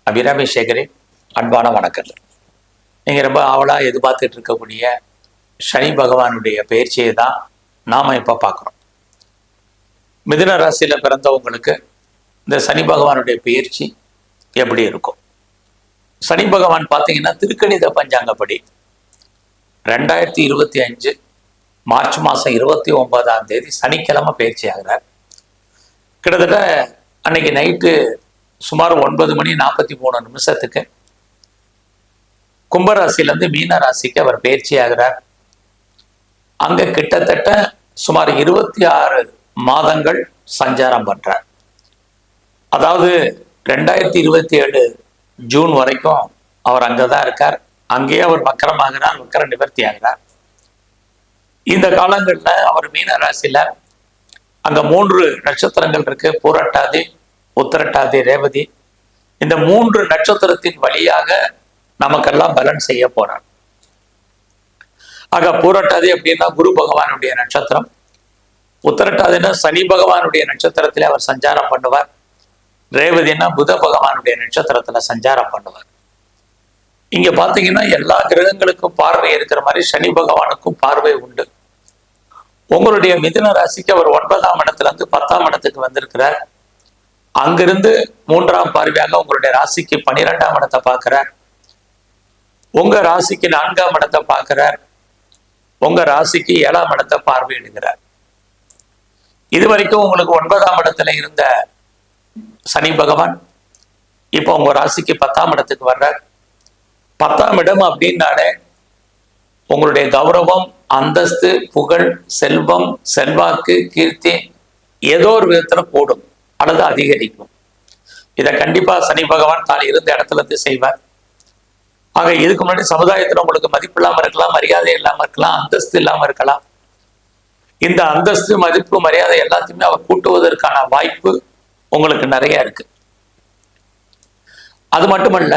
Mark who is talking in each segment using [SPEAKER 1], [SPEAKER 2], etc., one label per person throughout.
[SPEAKER 1] அபிராமி சேகரின் அன்பான வணக்கங்கள். நீங்கள் ரொம்ப ஆவலாக எதிர்பார்த்துட்டு இருக்கக்கூடிய சனி பகவானுடைய பயிற்சியை தான் நாம் இப்போ பார்க்குறோம். மிதுன ராசியில் பிறந்தவங்களுக்கு இந்த சனி பகவானுடைய பயிற்சி எப்படி இருக்கும்? சனி பகவான் பார்த்தீங்கன்னா திருக்கணித பஞ்சாங்கப்படி 2025 மார்ச் மாதம் 29ஆம் தேதி சனிக்கிழமை பயிற்சி ஆகிறார். கிட்டத்தட்ட அன்னைக்கு நைட்டு சுமார் 9:43 கும்பராசிலேருந்து மீன ராசிக்கு அவர் பயிற்சி ஆகிறார். அங்கே கிட்டத்தட்ட சுமார் 26 மாதங்கள் சஞ்சாரம் பண்றார். அதாவது 2027 ஜூன் வரைக்கும் அவர் அங்கதான் இருக்கார். அங்கேயே அவர் வக்கரமாகிறார், வக்கர நிவர்த்தி ஆகிறார். இந்த காலங்களில் அவர் மீன ராசியில அங்க 3 நட்சத்திரங்கள் இருக்கு. பூரட்டாதி, உத்திரட்டாதி, ரேவதி. இந்த 3 நட்சத்திரத்தின் வழியாக நமக்கெல்லாம் பலன் செய்ய போறார். ஆக பூரட்டாதி அப்படின்னா குரு பகவானுடைய நட்சத்திரம். உத்திரட்டாதினா சனி பகவானுடைய நட்சத்திரத்திலே அவர் சஞ்சாரம் பண்ணுவார். ரேவதினா புத பகவானுடைய நட்சத்திரத்துல சஞ்சாரம் பண்ணுவார். இங்க பாத்தீங்கன்னா எல்லா கிரகங்களுக்கும் பார்வை இருக்கிற மாதிரி சனி பகவானுக்கும் பார்வை உண்டு. உங்களுடைய மிதுன ராசிக்கு அவர் 9ஆம் இடத்துல இருந்து 10ஆம் இடத்துக்கு வந்திருக்கிறார். அங்கிருந்து 3ஆம் பார்வையாக உங்களுடைய ராசிக்கு 12ஆம் இடத்தை பார்க்கிறார். உங்க ராசிக்கு 4ஆம் இடத்தை பார்க்கிறார். உங்க ராசிக்கு 7ஆம் இடத்தை பார்வையிடுகிறார். இது வரைக்கும் உங்களுக்கு 9ஆம் இடத்துல இருந்த சனி பகவான் இப்போ உங்க ராசிக்கு 10ஆம் இடத்துக்கு வர்றார். 10ஆம் இடம் அப்படின்னாலே உங்களுடைய கௌரவம், அந்தஸ்து, புகழ், செல்வம், செல்வாக்கு, கீர்த்தி ஏதோ ஒரு விதத்துல கூடும் அல்லது அதிகரிக்கும். இதை கண்டிப்பா சனி பகவான் தான் இருந்த இடத்துல இருந்து செய்வார். ஆக இதுக்கு முன்னாடி சமுதாயத்துல உங்களுக்கு மதிப்பு இல்லாம இருக்கலாம், மரியாதை இல்லாம இருக்கலாம், அந்தஸ்து இல்லாம இருக்கலாம். இந்த அந்தஸ்து, மதிப்பு, மரியாதை எல்லாத்தையுமே அவர் கூட்டுவதற்கான வாய்ப்பு உங்களுக்கு நிறைய இருக்கு. அது மட்டுமல்ல,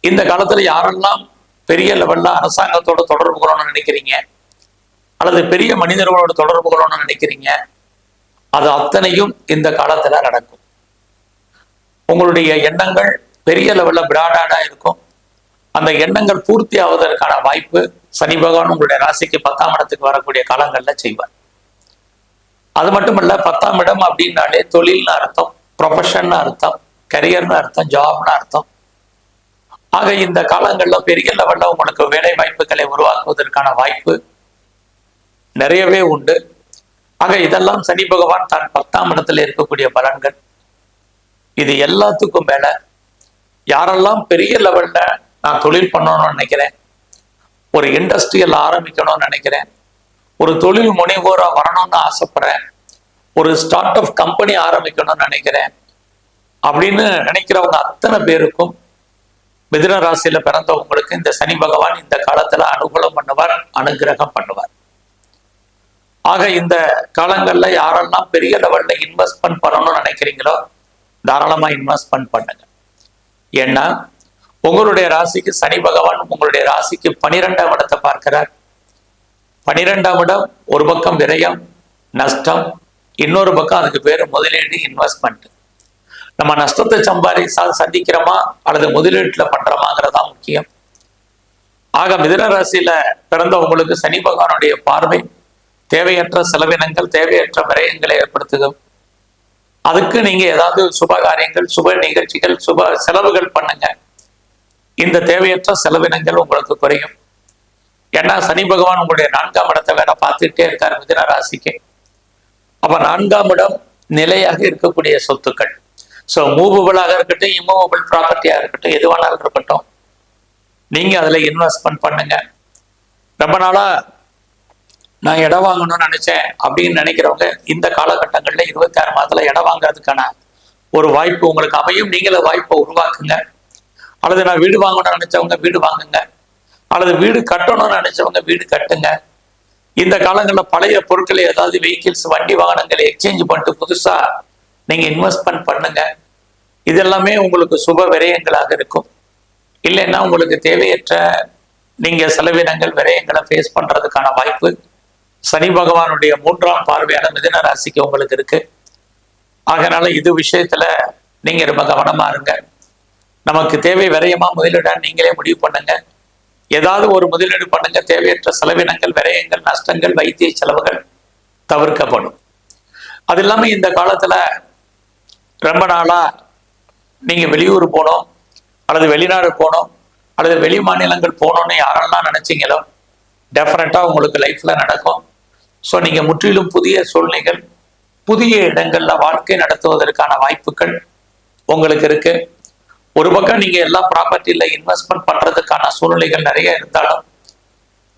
[SPEAKER 1] இந்த காலத்துல யாரெல்லாம் பெரிய லெவல்ல அரசாங்கத்தோட தொடர்பு கொள்ளணும்னு நினைக்கிறீங்க அல்லது பெரிய மனிதர்களோட தொடர்பு கொள்ளணும்னு நினைக்கிறீங்க, அது அத்தனையும் இந்த காலத்துல நடக்கும். உங்களுடைய எண்ணங்கள் பெரிய லெவல்ல பிராடாடா இருக்கும். அந்த எண்ணங்கள் பூர்த்தி ஆவதற்கான வாய்ப்பு சனி பகவான் உங்களுடைய ராசிக்கு 10ஆம் இடத்துக்கு வரக்கூடிய காலங்கள்ல செய்வார். அது மட்டுமல்ல, 10ஆம் இடம் அப்படின்னாலே தொழில்னு அர்த்தம், ப்ரொஃபஷன் அர்த்தம், கரியர்னு அர்த்தம், ஜாப்னு அர்த்தம். ஆக இந்த காலங்கள்ல பெரிய லெவல்ல உங்களுக்கு வேலை வாய்ப்புகளை உருவாக்குவதற்கான வாய்ப்பு நிறையவே உண்டு. ஆக இதெல்லாம் சனி பகவான் தான் 10ஆம் இடத்துல இருக்கக்கூடிய பலன்கள். இது எல்லாத்துக்கும் மேல யாரெல்லாம் பெரிய லெவல்ல நான் தொழில் பண்ணணும்னு நினைக்கிறேன், ஒரு இண்டஸ்ட்ரியல் ஆரம்பிக்கணும்னு நினைக்கிறேன், ஒரு தொழில் முனைவோரா வரணும்னு ஆசைப்படுறேன், ஒரு ஸ்டார்ட் அப் கம்பெனி ஆரம்பிக்கணும்னு நினைக்கிறேன் அப்படின்னு நினைக்கிறவங்க அத்தனை பேருக்கும் மிதுன ராசியில பிறந்தவங்களுக்கு இந்த சனி பகவான் இந்த காலத்துல அனுகூலம் பண்ணுவார், அனுகிரகம் பண்ணுவார். ஆக இந்த காலங்கள்ல யாரெல்லாம் பெரிய லெவல்ல இன்வெஸ்ட்மெண்ட் பண்ணணும்னு நினைக்கிறீங்களோ தாராளமா இன்வெஸ்ட்மெண்ட் பண்ணுங்க. ஏன்னா உங்களுடைய ராசிக்கு சனி பகவான் உங்களுடைய ராசிக்கு 12ஆம் இடத்தை பார்க்கிறார். 12ஆம் இடம் ஒரு பக்கம் விரயம், நஷ்டம், இன்னொரு பக்கம் அதுக்கு பேரு முதலீடு, இன்வெஸ்ட்மெண்ட். நம்ம நஷ்டத்தை சந்திக்கிறோமா அல்லது முதலீட்டுல பண்றோமாங்கிறதா முக்கியம். ஆக மிதுன ராசியில பிறந்தவங்களுக்கு சனி பகவானுடைய பார்வை தேவையற்ற செலவினங்கள், தேவையற்ற விரயங்களை ஏற்படுத்துகும். அதுக்கு நீங்க ஏதாவது சுப காரியங்கள், சுப நிகழ்ச்சிகள், சுப செலவுகள் பண்ணுங்க. இந்த தேவையற்ற செலவினங்கள் உங்களுக்கு குறையும். ஏன்னா சனி பகவான் உங்களுடைய 4ஆம் இடத்தை வேற பார்த்துட்டே இருக்காரு மிதுன ராசிக்கு. அப்ப 4ஆம் இடம் நிலையாக இருக்கக்கூடிய சொத்துக்கள். ஸோ மூவபிளாக இருக்கட்டும், இம்மூவபிள் ப்ராப்பர்ட்டியாக இருக்கட்டும், எதுவானாலும் இருக்கட்டும், நீங்க அதுல இன்வெஸ்ட்மெண்ட் பண்ணுங்க. ரொம்ப நாளா நான் இடம் வாங்கணும்னு நினைச்சேன் அப்படின்னு நினைக்கிறவங்க இந்த காலகட்டங்கள்ல 26 மாதத்துல இடம் வாங்குறதுக்கான ஒரு வாய்ப்பு உங்களுக்கு அமையும். நீங்களே வாய்ப்பை உருவாக்குங்க. அல்லது நான் வீடு வாங்கணும்னு நினைச்சவங்க வீடு வாங்குங்க, அல்லது வீடு கட்டணும்னு நினைச்சவங்க வீடு கட்டுங்க. இந்த காலங்களில் பழைய பொருட்களை, ஏதாவது வெஹிக்கிள்ஸ், வண்டி வாகனங்களை எக்ஸ்சேஞ்ச் பண்ணிட்டு புதுசா நீங்க இன்வெஸ்ட்மெண்ட் பண்ணுங்க. இதெல்லாமே உங்களுக்கு சுப விரயங்களாக இருக்கும். இல்லைன்னா உங்களுக்கு தேவையற்ற நீங்க செலவினங்கள், விரயங்களை ஃபேஸ் பண்றதுக்கான வாய்ப்பு சனி பகவானுடைய 3ஆம் பார்வையான மிதுன ராசிக்கு உங்களுக்கு இருக்கு. அதனால இது விஷயத்துல நீங்க ரொம்ப கவனமா இருங்க. நமக்கு தேவை விரயமா முதலீடா நீங்களே முடிவு பண்ணுங்க. ஏதாவது ஒரு முதலீடு பண்ணுங்க. தேவையற்ற செலவினங்கள், விரயங்கள், நஷ்டங்கள், வைத்திய செலவுகள் தவிர்க்கப்படும். அது இல்லாம இந்த காலத்துல ரொம்ப நாளா நீங்க வெளியூர் போனோம் அல்லது வெளிநாடு போனோம் அல்லது வெளி மாநிலங்கள் போகணும்னு யாரெல்லாம் நினைச்சீங்களோ டெஃபினட்டா உங்களுக்கு லைஃப்ல நடக்கும். ஸோ நீங்க முற்றிலும் புதிய சூழ்நிலைகள், புதிய இடங்கள்ல வாழ்க்கை நடத்துவதற்கான வாய்ப்புகள் உங்களுக்கு இருக்கு. ஒரு பக்கம் நீங்க எல்லா ப்ராப்பர்ட்டியில இன்வெஸ்ட்மெண்ட் பண்றதுக்கான சூழ்நிலைகள் நிறைய இருந்தாலும்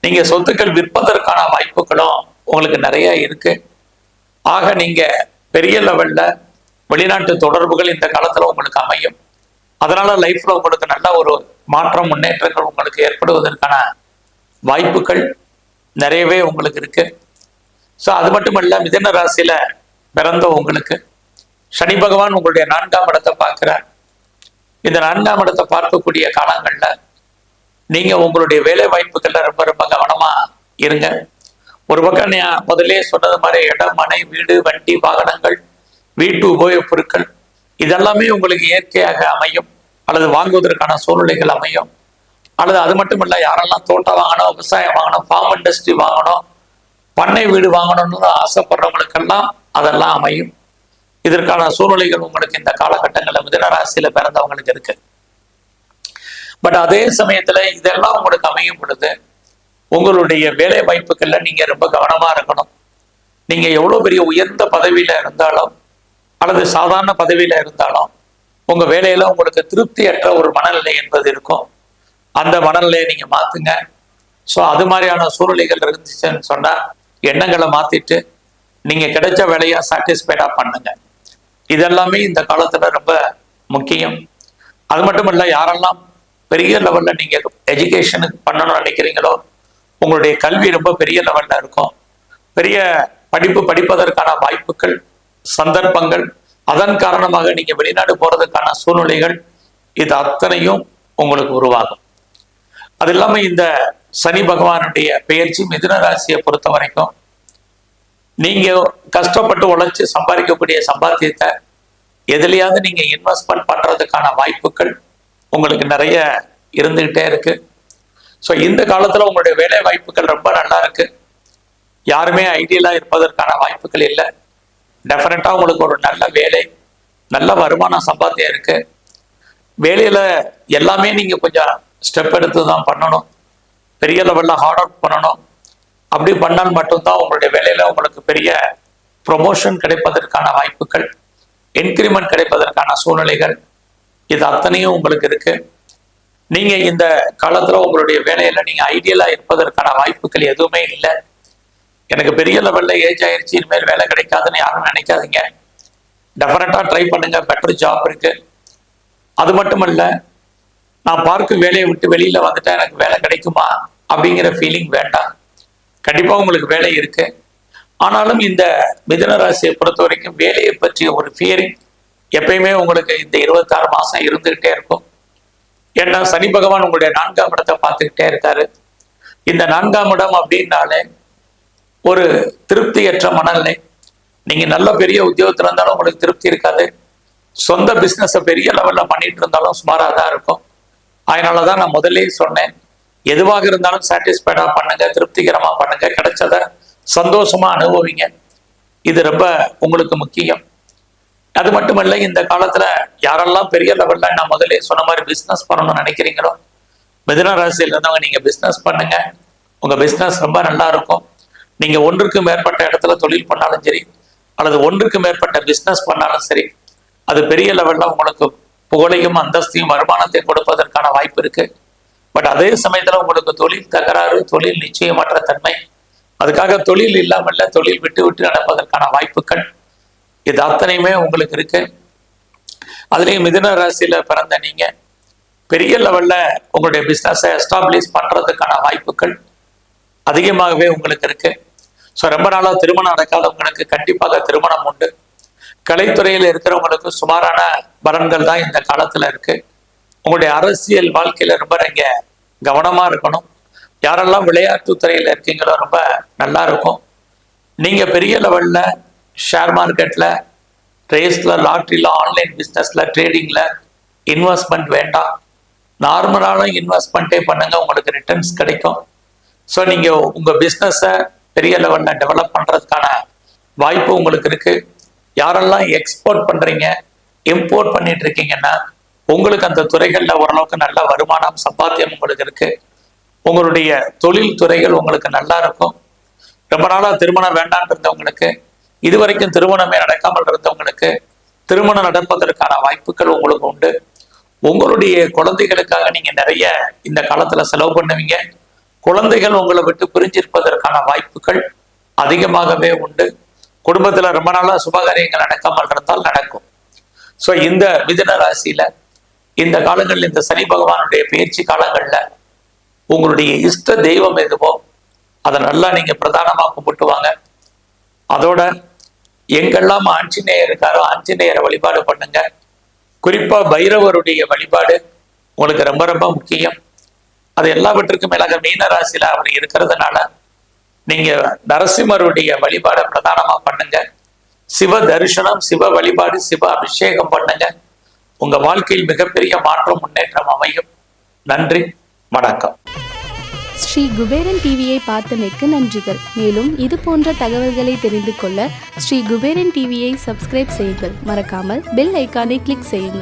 [SPEAKER 1] நீங்க சொத்துக்கள் விற்பதற்கான வாய்ப்புகளும் உங்களுக்கு நிறைய இருக்கு. ஆக நீங்க பெரிய லெவல்ல வெளிநாட்டு தொடர்புகள் இந்த காலத்துல உங்களுக்கு அமையும். அதனால லைஃப்ல உங்களுக்கு நல்ல ஒரு மாற்றம், முன்னேற்றங்கள் உங்களுக்கு ஏற்படுவதற்கான வாய்ப்புகள் நிறையவே உங்களுக்கு இருக்கு. ஸோ அது மட்டுமல்ல, மிதுன ராசியில பிறந்த உங்களுக்கு சனி பகவான் உங்களுடைய 4ஆம் இடத்தை பார்க்கிறார். இந்த 4ஆம் இடத்தை பார்க்கக்கூடிய காலங்கள்ல நீங்க உங்களுடைய வேலை வாய்ப்புகள்ல ரொம்ப ரொம்ப கவனமா இருங்க. ஒரு பக்கம் நான் முதலே சொன்னது மாதிரி இடம், மனை, வீடு, வண்டி, வாகனங்கள், வீட்டு உபயோகப் பொருட்கள் இதெல்லாமே உங்களுக்கு இயற்கையாக அமையும் அல்லது வாங்குவதற்கான சூழ்நிலைகள் அமையும். அல்லது அது மட்டும் இல்லை, யாரெல்லாம் தோட்டம் வாங்கணும், விவசாயம் வாங்கணும், ஃபார்ம் இண்டஸ்ட்ரி வாங்கணும், பண்ணை வீடு வாங்கணும்னு ஆசைப்படுறவங்களுக்கெல்லாம் அதெல்லாம் அமையும். இதற்கான சூழ்நிலைகள் உங்களுக்கு இந்த காலகட்டங்களில் மிதுன ராசியில பிறந்தவங்களுக்கு இருக்கு. பட் அதே சமயத்துல இதெல்லாம் உங்களுக்கு அமையும் பொழுது உங்களுடைய வேலை வாய்ப்புகள்ல நீங்க ரொம்ப கவனமா இருக்கணும். நீங்க எவ்வளவு பெரிய உயர்ந்த பதவியில இருந்தாலும் அல்லது சாதாரண பதவியில இருந்தாலும் உங்க வேலையில உங்களுக்கு திருப்தியற்ற ஒரு மனநிலை என்பது இருக்கும். அந்த மனநிலையை நீங்க மாத்துங்க. ஸோ அது மாதிரியான சூழ்நிலைகள் இருந்துச்சுன்னு சொன்னா எண்ணங்களை மாத்திட்டு நீங்க கிடைச்ச வேலையா சாட்டிஸ்ஃபைடா பண்ணுங்க. இதெல்லாமே இந்த காலத்துல ரொம்ப முக்கியம். அது மட்டும் இல்ல, யாரெல்லாம் பெரிய லெவல்ல நீங்க எஜுகேஷனுக்கு பண்ணணும்னு நினைக்கிறீங்களோ உங்களுடைய கல்வி ரொம்ப பெரிய லெவல்ல இருக்கும். பெரிய படிப்பு படிப்பதற்கான வாய்ப்புகள், சந்தர்ப்பங்கள், அதன் காரணமாக நீங்க வெளிநாடு போறதுக்கான சூழ்நிலைகள் இது அத்தனையும் உங்களுக்கு உருவாகும். அது இல்லாம இந்த சனி பகவானுடைய பெயர்ச்சி மிதுன ராசியை பொறுத்த வரைக்கும் நீங்க கஷ்டப்பட்டு உழைச்சு சம்பாதிக்கக்கூடிய சம்பாத்தியத்தை எதுலையாவது நீங்க இன்வெஸ்ட்மெண்ட் பண்றதுக்கான வாய்ப்புகள் உங்களுக்கு நிறைய இருந்துகிட்டே இருக்கு. ஸோ இந்த காலத்துல உங்களுடைய வேலை வாய்ப்புகள் ரொம்ப நல்லா இருக்கு. யாருமே ஐடியலா இருப்பதற்கான வாய்ப்புகள் இல்லை. டெஃபினட்டா உங்களுக்கு ஒரு நல்ல வேலை, நல்ல வருமானம், சம்பாத்தியம் இருக்கு. வேலையில எல்லாமே நீங்க கொஞ்சம் ஸ்டெப் எடுத்து தான் பண்ணணும். பெரிய லெவல்ல ஹார்ட் ஒர்க் பண்ணணும். அப்படி பண்ணால் மட்டும்தான் உங்களுடைய வேலையில உங்களுக்கு பெரிய ப்ரொமோஷன் கிடைப்பதற்கான வாய்ப்புகள், இன்கிரிமெண்ட் கிடைப்பதற்கான சூழ்நிலைகள் இது அத்தனையும் உங்களுக்கு இருக்கு. நீங்க இந்த காலத்துல உங்களுடைய வேலையில நீங்க ஐடியலா இருப்பதற்கான வாய்ப்புகள் எதுவுமே இல்லை. எனக்கு பெரிய லெவல்ல ஏஜ் ஆயிடுச்சு, இனிமேல் வேலை கிடைக்காதுன்னு யாரும் நினைக்காதீங்க. டெஃபினட்டா ட்ரை பண்ணுங்க, பெட்டர் ஜாப் இருக்கு. அது மட்டும் இல்ல, நான் பார்க்கும் வேலையை விட்டு வெளியில வந்துட்டா எனக்கு வேலை கிடைக்குமா அப்படிங்கிற ஃபீலிங் வேண்டாம். கண்டிப்பா உங்களுக்கு வேலை இருக்கு. ஆனாலும் இந்த மிதுன ராசியை பொறுத்த வரைக்கும் வேலையை பற்றிய ஒரு ஃபியரிங் எப்பயுமே உங்களுக்கு இந்த 26 மாசம் இருந்துகிட்டே இருக்கும். ஏன்னா சனி பகவான் உங்களுடைய 4ஆம் இடத்தை பார்த்துக்கிட்டே இருக்காரு. இந்த 4ஆம் இடம் அப்படின்னாலே ஒரு திருப்தியற்ற மனநிலை. நீங்க நல்ல பெரிய உத்தியோகத்துல இருந்தாலும் உங்களுக்கு திருப்தி இருக்காது. சொந்த பிசினஸ பெரிய லெவல்ல பண்ணிட்டு இருந்தாலும் சுமாராக தான் இருக்கும். அதனாலதான் நான் முதலே சொன்னேன், எதுவாக இருந்தாலும் சாட்டிஸ்ஃபைடா பண்ணுங்க, திருப்திகரமா பண்ணுங்க, கிடைச்சத சந்தோஷமா அனுபவிங்க. இது ரொம்ப உங்களுக்கு முக்கியம். அது மட்டுமல்ல, இந்த காலத்துல யாரெல்லாம் பெரிய லெவல்ல நான் முதலே சொன்ன மாதிரி பிசினஸ் பண்ணணும்னு நினைக்கிறீங்களோ மிதுன ராசியில் இருந்தவங்க நீங்க பிசினஸ் பண்ணுங்க. உங்க பிசினஸ் ரொம்ப நல்லா இருக்கும். நீங்க ஒன்றுக்கு மேற்பட்ட இடத்துல தொழில் பண்ணாலும் சரி அல்லது ஒன்றுக்கு மேற்பட்ட பிசினஸ் பண்ணாலும் சரி அது பெரிய லெவல்ல உங்களுக்கு புகழையும் அந்தஸ்தையும் வருமானத்தை கொடுப்பதற்கான வாய்ப்பு இருக்கு. பட் அதே சமயத்துல உங்களுக்கு தொழில் தகராறு, தொழில் நிச்சயமற்ற தன்மை, அதுக்காக தொழில் இல்லாமல்ல தொழில் விட்டு விட்டு நடப்பதற்கான வாய்ப்புகள் இது அத்தனையுமே உங்களுக்கு இருக்கு. அதுலேயும் மிதுன ராசியில பிறந்த நீங்க பெரிய லெவல்ல உங்களுடைய பிசினஸை எஸ்டாப்ளிஷ் பண்றதுக்கான வாய்ப்புகள் அதிகமாகவே உங்களுக்கு இருக்கு. ஸோ ரொம்ப நாளா திருமணம் நடக்காதவங்களுக்கு கண்டிப்பாக திருமணம் உண்டு. கலைத்துறையில் இருக்கிறவங்களுக்கு சுமாரான பலன்கள் தான் இந்த காலத்துல இருக்கு. உங்களுடைய அரசியல் வாழ்க்கையில ரொம்ப நீங்க கவனமா இருக்கணும். யாரெல்லாம் விளையாட்டு துறையில இருக்கீங்களோ ரொம்ப நல்லா இருக்கும். நீங்க பெரிய லெவல்ல ஷேர் மார்க்கெட்ல, ரேஸ்ல, லாட்ரியில, ஆன்லைன் பிஸ்னஸ்ல, ட்ரேடிங்ல இன்வெஸ்ட்மெண்ட் வேண்டாம். நார்மலான இன்வெஸ்ட்மெண்ட்டே பண்ணுங்க, உங்களுக்கு ரிட்டர்ன்ஸ் கிடைக்கும். ஸோ நீங்க உங்க பிஸ்னஸை பெரிய லெவல்ல டெவலப் பண்றதுக்கான வாய்ப்பு உங்களுக்கு இருக்கு. யாரெல்லாம் எக்ஸ்போர்ட் பண்றீங்க, இம்போர்ட் பண்ணிட்டு இருக்கீங்கன்னா உங்களுக்கு அந்த துறைகள்ல ஓரளவுக்கு நல்ல வருமானம், சம்பாத்தியம் உங்களுக்கு இருக்கு. உங்களுடைய தொழில் துறைகள் உங்களுக்கு நல்லா இருக்கும். ரொம்ப நாளா திருமணம் வேண்டாம்னு இருந்தவங்களுக்கு, இதுவரைக்கும் திருமணமே நடக்காமல் இருந்தவங்களுக்கு திருமணம் நடப்பதற்கான வாய்ப்புகள் உங்களுக்கு உண்டு. உங்களுடைய குழந்தைகளுக்காக நீங்க நிறைய இந்த காலத்துல செலவு பண்ணுவீங்க. குழந்தைகள் உங்களை விட்டு பிரிஞ்சிருப்பதற்கான வாய்ப்புகள் அதிகமாகவே உண்டு. குடும்பத்துல ரொம்ப நாளா சுபகாரியங்கள் நடக்காமல் இருந்தால் நடக்கும். ஸோ இந்த மிதுன ராசியில இந்த காலங்களில், இந்த சனி பகவானுடைய பயிற்சி காலங்கள்ல உங்களுடைய இஷ்ட தெய்வம் எதுவோ அதை நல்லா நீங்க பிரதானமா கும்பிட்டு வாங்க. அதோட எங்கெல்லாம் ஆஞ்சநேயர் இருக்காரோ ஆஞ்சநேயரை வழிபாடு பண்ணுங்க. குறிப்பா பைரவருடைய வழிபாடு உங்களுக்கு ரொம்ப ரொம்ப முக்கியம். அது எல்லாவற்றுக்கும் மேலாக மீன ராசியில அவர் இருக்கிறதுனால நீங்க நரசிம்மருடைய வழிபாடை பிரதானமா பண்ணுங்க. சிவ தரிசனம், சிவ வழிபாடு, சிவ அபிஷேகம் பண்ணுங்க. உங்க வாழ்க்கையில் மிகப்பெரிய மாற்றம், முன்னேற்றம் அமையும். நன்றி, வணக்கம்.
[SPEAKER 2] ஸ்ரீ குபேரன் டிவியை பார்த்தமைக்கு நன்றிகள். மேலும் இது போன்ற தகவல்களை தெரிந்து கொள்ள ஸ்ரீ குபேரன் டிவியை சப்ஸ்கிரைப் செய்யுங்கள். மறக்காமல் பெல் ஐக்கானை கிளிக் செய்யுங்கள்.